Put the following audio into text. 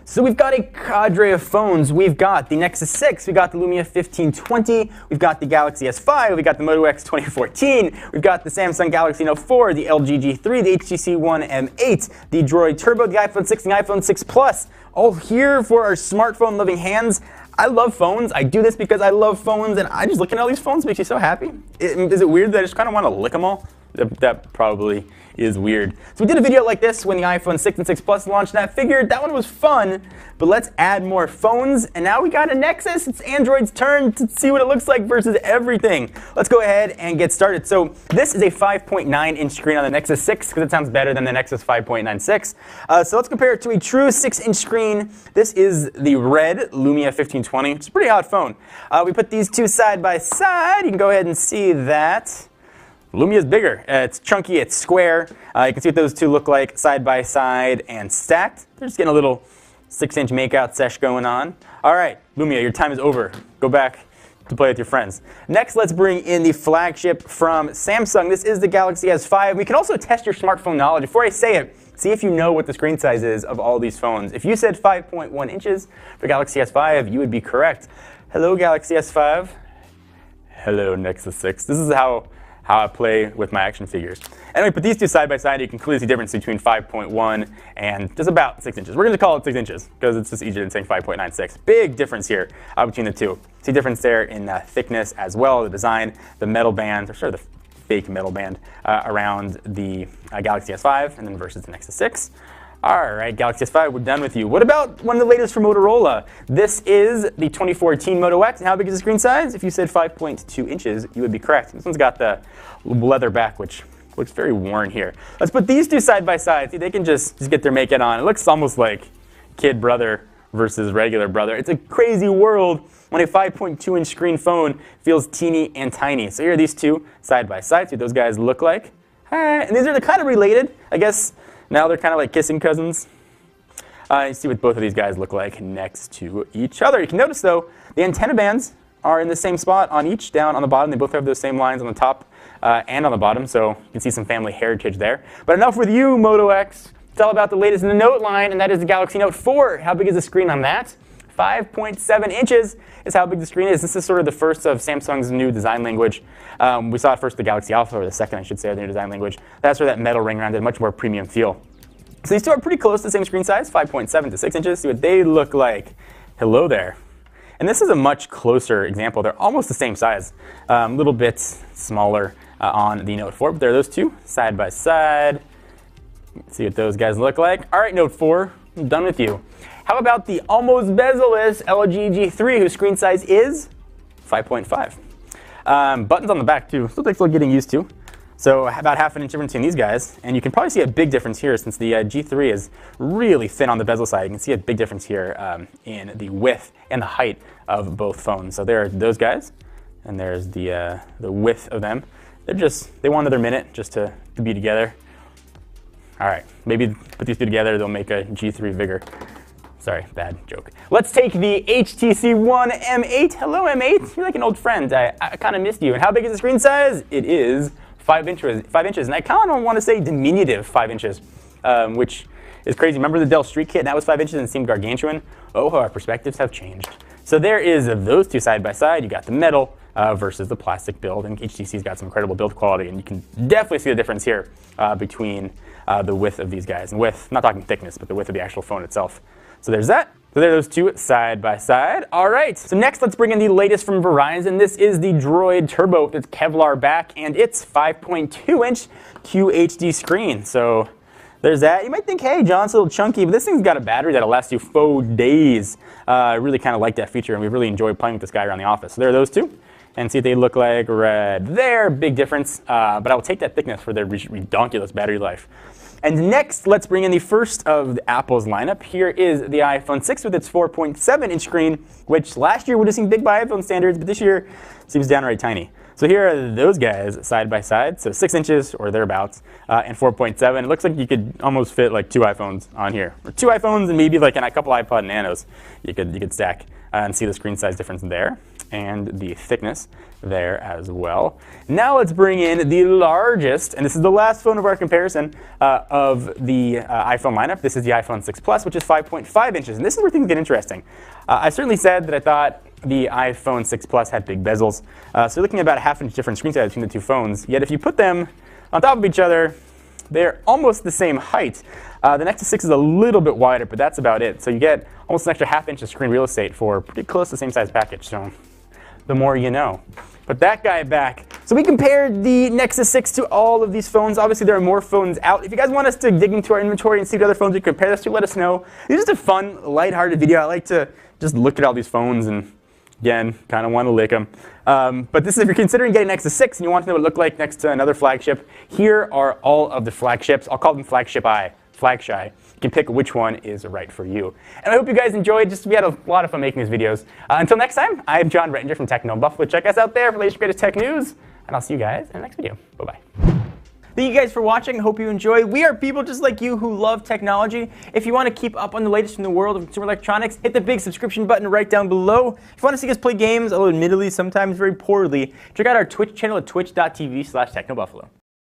So we've got a cadre of phones. We've got the Nexus 6, we've got the Lumia 1520, we've got the Galaxy S5, we've got the Moto X 2014, we've got the Samsung Galaxy Note 4, the LG G3, the HTC One M8, the Droid Turbo, the iPhone 6, and the iPhone 6 Plus, all here for our smartphone-loving hands. I love phones. I do this because I love phones, and I just looking at all these phones makes you so happy. Is it weird that I just kind of want to lick them all? That probably is weird. So we did a video like this when the iPhone 6 and 6 Plus launched, and I figured that one was fun, but let's add more phones. And now we got a Nexus. It's Android's turn to see what it looks like versus everything. Let's go ahead and get started. So this is a 5.9-inch screen on the Nexus 6 because it sounds better than the Nexus 5.96. So let's compare it to a true 6-inch screen. This is the red Lumia 1520. It's a pretty hot phone. We put these two side by side. You can go ahead and see that. Lumia is bigger. It's chunky, it's square. You can see what those two look like side by side and stacked. They're just getting a little 6-inch makeout sesh going on. All right, Lumia, your time is over. Go back to play with your friends. Next, let's bring in the flagship from Samsung. This is the Galaxy S5. We can also test your smartphone knowledge. Before I say it, see if you know what the screen size is of all these phones. If you said 5.1 inches for Galaxy S5, you would be correct. Hello, Galaxy S5. Hello, Nexus 6. This is how I play with my action figures. Anyway, put these two side by side, you can clearly see the difference between 5.1 and just about 6 inches. We're going to call it 6 inches because it's just easier than saying 5.96. Big difference here between the two. See difference there in thickness as well, the design, the metal band, or sort of the fake metal band around the Galaxy S5 and then versus the Nexus 6. All right, Galaxy S5, we're done with you. What about one of the latest from Motorola? This is the 2014 Moto X. And how big is the screen size? If you said 5.2 inches, you would be correct. This one's got the leather back, which looks very worn here. Let's put these two side by side. See, they can just get their makeup on. It looks almost like kid brother versus regular brother. It's a crazy world when a 5.2-inch screen phone feels teeny and tiny. So here are these two side by side. See what those guys look like. And these are kind of related, I guess. Now they're kind of like kissing cousins. You see what both of these guys look like next to each other. You can notice, though, the antenna bands are in the same spot on each, down on the bottom. They both have those same lines on the top and on the bottom, so you can see some family heritage there. But enough with you, Moto X. It's all about the latest in the Note line, and that is the Galaxy Note 4. How big is the screen on that? 5.7 inches is how big the screen is. This is sort of the first of Samsung's new design language. We saw it first the Galaxy Alpha, or the second, I should say, of the new design language. That's where that metal ring around it, much more premium feel. So these two are pretty close to the same screen size, 5.7 to 6 inches. See what they look like. Hello there. And this is a much closer example. They're almost the same size, a little bit smaller on the Note 4. But there are those two side by side. See what those guys look like. All right, Note 4, I'm done with you. How about the almost bezel-less LG G3, whose screen size is 5.5. Buttons on the back, too. Still takes a little getting used to. So about half an inch difference between these guys. And you can probably see a big difference here since the G3 is really thin on the bezel side. You can see a big difference here in the width and the height of both phones. So there are those guys, and there's the width of them. They wanted their minute just to be together. All right, maybe put these two together, they'll make a G3 bigger. Sorry, bad joke. Let's take the HTC One M8. Hello, M8. You're like an old friend. I kind of missed you. And how big is the screen size? It is 5 inches. 5 inches. And I kind of want to say diminutive 5 inches, which is crazy. Remember the Dell Street Kit? And that was 5 inches and it seemed gargantuan. Oh, our perspectives have changed. So there is those two side by side. You got the metal versus the plastic build. And HTC's got some incredible build quality. And you can definitely see the difference here between the width of these guys. And width, not talking thickness, but the width of the actual phone itself. So there's that. So there are those two side by side. All right, so next let's bring in the latest from Verizon. This is the Droid Turbo with its Kevlar back and its 5.2-inch QHD screen. So there's that. You might think, hey, John, it's a little chunky, but this thing's got a battery that'll last you 4 days. I really kind of like that feature, and we really enjoyed playing with this guy around the office. So there are those two. And see what they look like right there. Big difference, but I will take that thickness for their redonkulous battery life. And next, let's bring in the first of Apple's lineup. Here is the iPhone 6 with its 4.7-inch screen, which last year would have seemed big by iPhone standards, but this year seems downright tiny. So here are those guys side by side, so 6 inches or thereabouts, and 4.7. It looks like you could almost fit like 2 iPhones on here, or 2 iPhones and maybe like a couple iPod Nanos you could stack and see the screen size difference there. and the thickness there as well. Now let's bring in the largest, and this is the last phone of our comparison of the iPhone lineup. This is the iPhone 6 Plus, which is 5.5 inches, and this is where things get interesting. I certainly said that I thought the iPhone 6 Plus had big bezels, so you're looking at about a half-inch different screen size between the two phones, yet if you put them on top of each other, they're almost the same height. The Nexus 6 is a little bit wider, but that's about it. So you get almost an extra half-inch of screen real estate for pretty close to the same size package. So the more you know. Put that guy back. So we compared the Nexus 6 to all of these phones. Obviously, there are more phones out. If you guys want us to dig into our inventory and see what other phones we compare this to, let us know. It's just a fun, lighthearted video. I like to just look at all these phones and, again, kind of want to lick them. But this is if you're considering getting Nexus 6 and you want to know what it looked like next to another flagship. Here are all of the flagships. I'll call them flagship I, flag shy. You can pick which one is right for you. And I hope you guys enjoyed. We had a lot of fun making these videos. Until next time, I'm John Rettinger from Techno Buffalo. Check us out there for the latest greatest tech news. And I'll see you guys in the next video. Bye-bye. Thank you guys for watching. I hope you enjoyed. We are people just like you who love technology. If you want to keep up on the latest from the world of consumer electronics, hit the big subscription button right down below. If you want to see us play games, although admittedly sometimes very poorly, check out our Twitch channel at twitch.tv/technobuffalo.